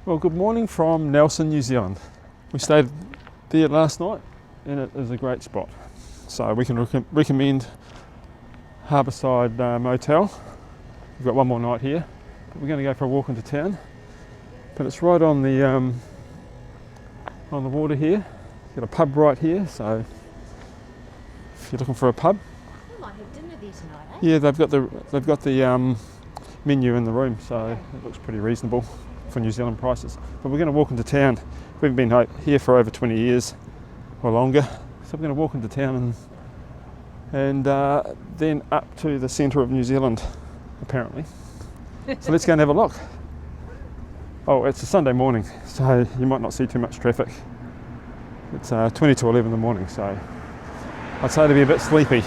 Well, good morning from Nelson, New Zealand. We stayed there last night and it is a great spot. So we can recommend Harbourside Motel. We've got one more night here. But we're going to go for a walk into town. But it's right on the water here. Got a pub right here, so if you're looking for a pub. We might have dinner there tonight, eh? Yeah, they've got the menu in the room, so it looks pretty reasonable for New Zealand prices. But we're going to walk into town. We haven't been here for over 20 years or longer, so we're going to walk into town and then up to the centre of New Zealand, apparently. So let's go and have a look. Oh, it's a Sunday morning, so you might not see too much traffic. It's 20 to 11 in the morning, so I'd say to be a bit sleepy.